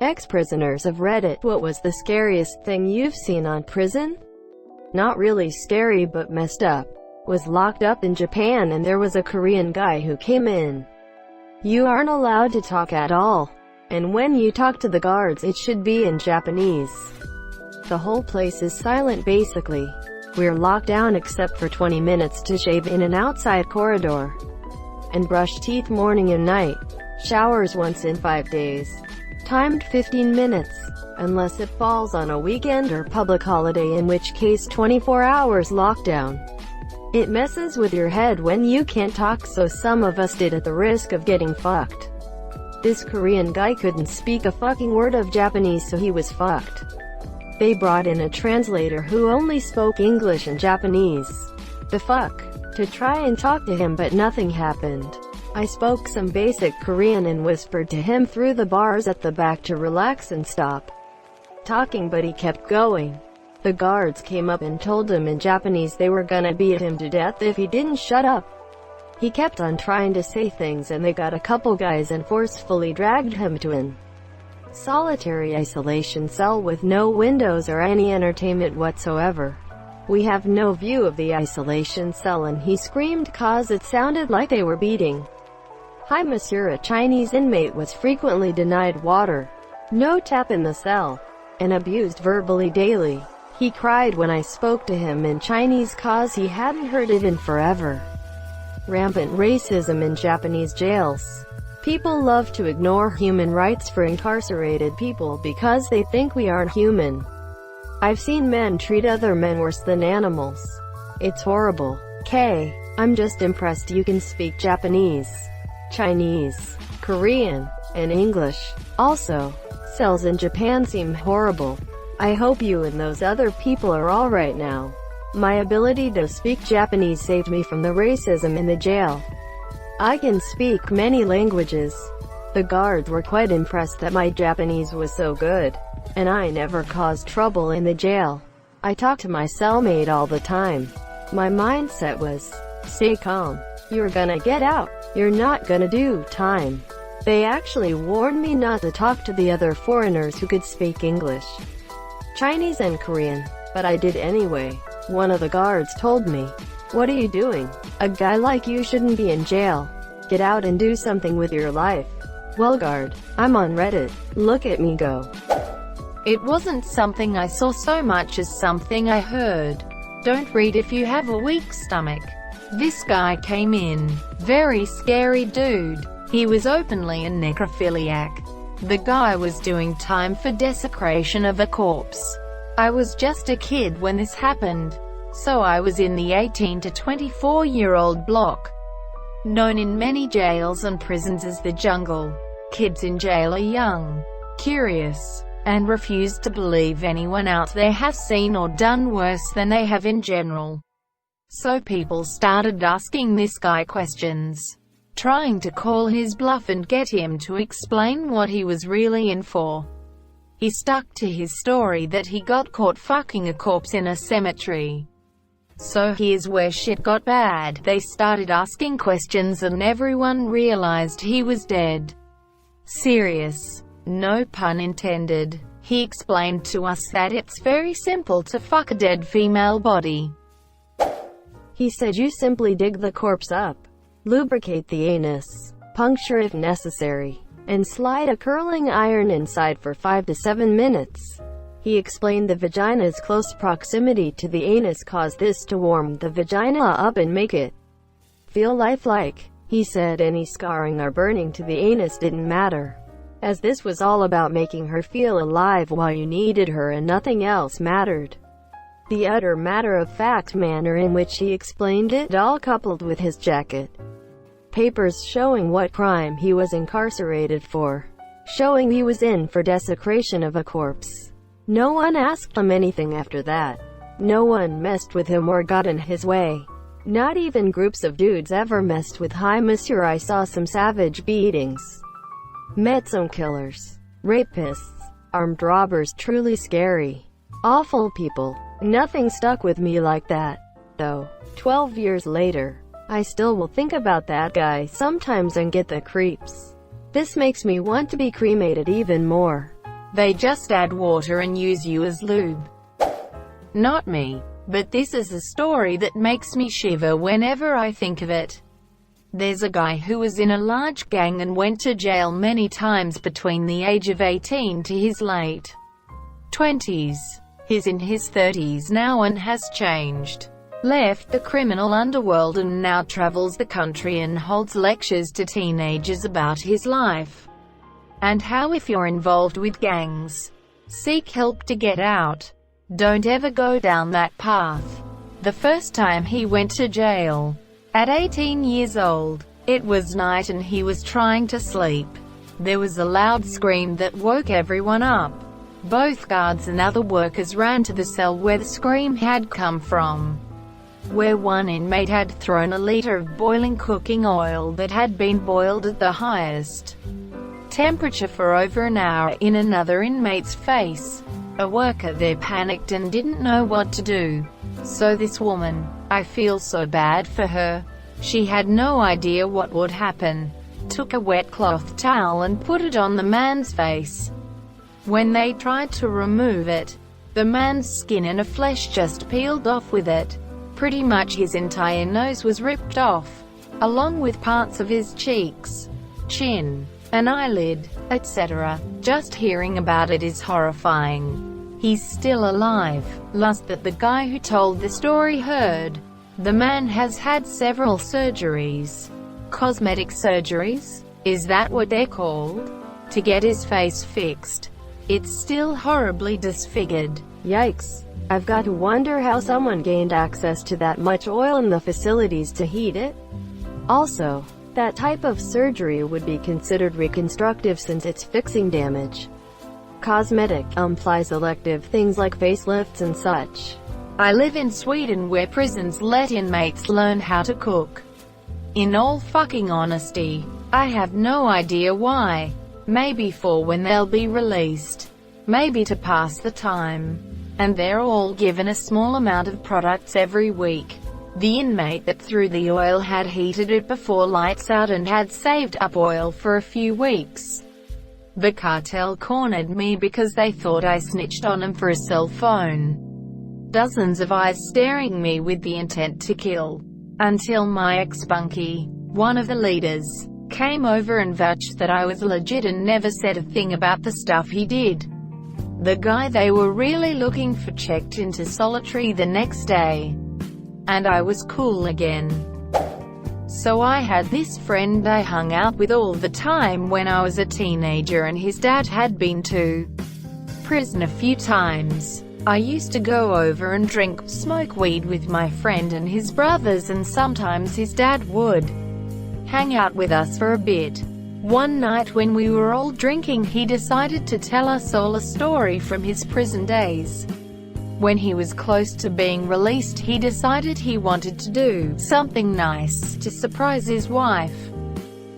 Ex-prisoners of Reddit, what was the scariest thing you've seen on prison? Not really scary but messed up. Was locked up in Japan and there was a Korean guy who came in. You aren't allowed to talk at all. And when you talk to the guards it should be in Japanese. The whole place is silent basically. We're locked down except for 20 minutes to shave in an outside corridor. And brush teeth morning and night. Showers once in 5 days. Timed 15 minutes. Unless it falls on a weekend or public holiday, in which case 24 hours lockdown. It messes with your head when you can't talk, so some of us did at the risk of getting fucked. This Korean guy couldn't speak a fucking word of Japanese, so he was fucked. They brought in a translator who only spoke English and Japanese. The fuck? To try and talk to him, but nothing happened. I spoke some basic Korean and whispered to him through the bars at the back to relax and stop talking, but he kept going. The guards came up and told him in Japanese they were gonna beat him to death if he didn't shut up. He kept on trying to say things and they got a couple guys and forcefully dragged him to an solitary isolation cell with no windows or any entertainment whatsoever. We have no view of the isolation cell, and he screamed cause it sounded like they were beating. Hi monsieur, a Chinese inmate was frequently denied water, no tap in the cell, and abused verbally daily. He cried when I spoke to him in Chinese cause he hadn't heard it in forever. Rampant racism in Japanese jails. People love to ignore human rights for incarcerated people because they think we aren't human. I've seen men treat other men worse than animals. It's horrible. I'm just impressed you can speak Japanese, Chinese, Korean, and English. Also, cells in Japan seem horrible. I hope you and those other people are alright now. My ability to speak Japanese saved me from the racism in the jail. I can speak many languages. The guards were quite impressed that my Japanese was so good. And I never caused trouble in the jail. I talked to my cellmate all the time. My mindset was, stay calm. You're gonna get out. You're not gonna do time. They actually warned me not to talk to the other foreigners who could speak English, Chinese and Korean, but I did anyway. One of the guards told me, what are you doing? A guy like you shouldn't be in jail. Get out and do something with your life. Well guard, I'm on Reddit. Look at me go. It wasn't something I saw so much as something I heard. Don't read if you have a weak stomach. This guy came in. Very scary dude. He was openly a necrophiliac. The guy was doing time for desecration of a corpse. I was just a kid when this happened, so I was in the 18 to 24-year-old block, known in many jails and prisons as the jungle. Kids in jail are young, curious, and refuse to believe anyone out there has seen or done worse than they have in general. So people started asking this guy questions, trying to call his bluff and get him to explain what he was really in for. He stuck to his story that he got caught fucking a corpse in a cemetery. So here's where shit got bad. They started asking questions and everyone realized he was dead. Serious. No pun intended. He explained to us that it's very simple to fuck a dead female body. He said you simply dig the corpse up, lubricate the anus, puncture if necessary, and slide a curling iron inside for 5 to 7 minutes. He explained the vagina's close proximity to the anus caused this to warm the vagina up and make it feel lifelike. He said any scarring or burning to the anus didn't matter, as this was all about making her feel alive while you needed her and nothing else mattered. The utter matter-of-fact manner in which he explained it all, coupled with his jacket papers showing what crime he was incarcerated for, showing he was in for desecration of a corpse. No one asked him anything after that. No one messed with him or got in his way. Not even groups of dudes ever messed with Hi Monsieur. I saw some savage beatings. Met some killers, rapists, armed robbers, truly scary, awful people. Nothing stuck with me like that, though. 12 years later, I still will think about that guy sometimes and get the creeps. This makes me want to be cremated even more. They just add water and use you as lube. Not me. But this is a story that makes me shiver whenever I think of it. There's a guy who was in a large gang and went to jail many times between the age of 18 to his late 20s. He's in his 30s now and has changed. Left the criminal underworld and now travels the country and holds lectures to teenagers about his life. And how if you're involved with gangs, seek help to get out. Don't ever go down that path. The first time he went to jail, at 18 years old, it was night and he was trying to sleep. There was a loud scream that woke everyone up. Both guards and other workers ran to the cell where the scream had come from, where one inmate had thrown a liter of boiling cooking oil that had been boiled at the highest temperature for over an hour in another inmate's face. A worker there panicked and didn't know what to do. So this woman, I feel so bad for her. She had no idea what would happen. Took a wet cloth towel and put it on the man's face. When they tried to remove it, the man's skin and flesh just peeled off with it. Pretty much his entire nose was ripped off, along with parts of his cheeks, chin, an eyelid, etc. Just hearing about it is horrifying. He's still alive. Last that the guy who told the story heard, the man has had several surgeries. Cosmetic surgeries? Is that what they're called? To get his face fixed. It's still horribly disfigured. Yikes. I've got to wonder how someone gained access to that much oil in the facilities to heat it. Also, that type of surgery would be considered reconstructive since it's fixing damage. Cosmetic implies elective things like facelifts and such. I live in Sweden where prisons let inmates learn how to cook. In all fucking honesty, I have no idea why. Maybe for when they'll be released. Maybe to pass the time. And they're all given a small amount of products every week. The inmate that threw the oil had heated it before lights out and had saved up oil for a few weeks. The cartel cornered me because they thought I snitched on them for a cell phone. Dozens of eyes staring me with the intent to kill. Until my ex-bunkie, one of the leaders, came over and vouched that I was legit and never said a thing about the stuff he did. The guy they were really looking for checked into solitary the next day. And I was cool again. So I had this friend I hung out with all the time when I was a teenager and his dad had been to prison a few times. I used to go over and smoke weed with my friend and his brothers, and sometimes his dad would hang out with us for a bit. One night when we were all drinking, he decided to tell us all a story from his prison days. When he was close to being released, he decided he wanted to do something nice to surprise his wife.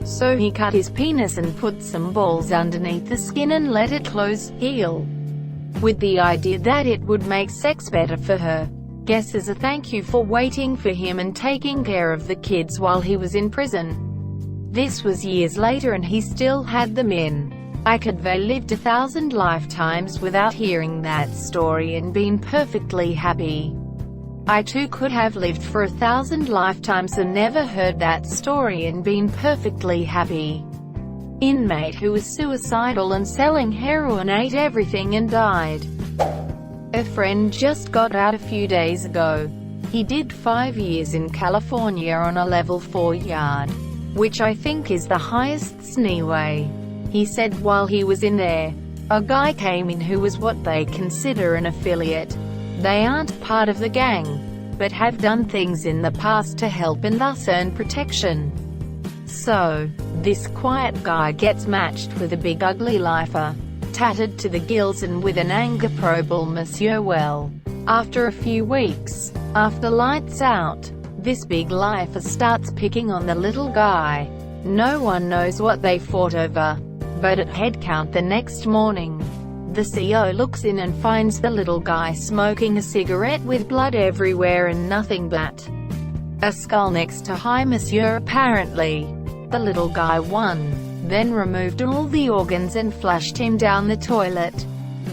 So he cut his penis and put some balls underneath the skin and let it heal, with the idea that it would make sex better for her. Guess as a thank you for waiting for him and taking care of the kids while he was in prison. This was years later and he still had them in. I could have lived 1,000 lifetimes without hearing that story and been perfectly happy. I too could have lived for 1,000 lifetimes and never heard that story and been perfectly happy. Inmate who was suicidal and selling heroin ate everything and died. A friend just got out a few days ago. He did 5 years in California on a level 4 yard, which I think is the highest SNEWay. He said while he was in there, a guy came in who was what they consider an affiliate. They aren't part of the gang, but have done things in the past to help and thus earn protection. So, this quiet guy gets matched with a big ugly lifer, tattered to the gills and with an anger probable monsieur. Well, after a few weeks, after lights out, this big lifer starts picking on the little guy. No one knows what they fought over. But at head count the next morning, the CO looks in and finds the little guy smoking a cigarette with blood everywhere and nothing but a skull next to hi monsieur apparently. The little guy won. then removed all the organs and flushed him down the toilet.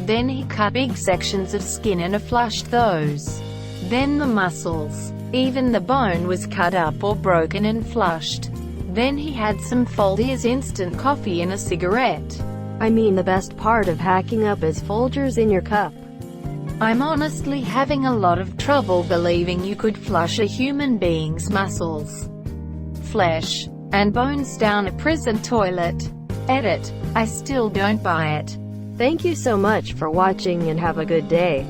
Then he cut big sections of skin and flushed those. Then the muscles. Even the bone was cut up or broken and flushed. Then he had some Folgers instant coffee and a cigarette. I mean, the best part of hacking up is Folgers in your cup. I'm honestly having a lot of trouble believing you could flush a human being's muscles, flesh, and bones down a prison toilet. Edit. I still don't buy it. Thank you so much for watching and have a good day.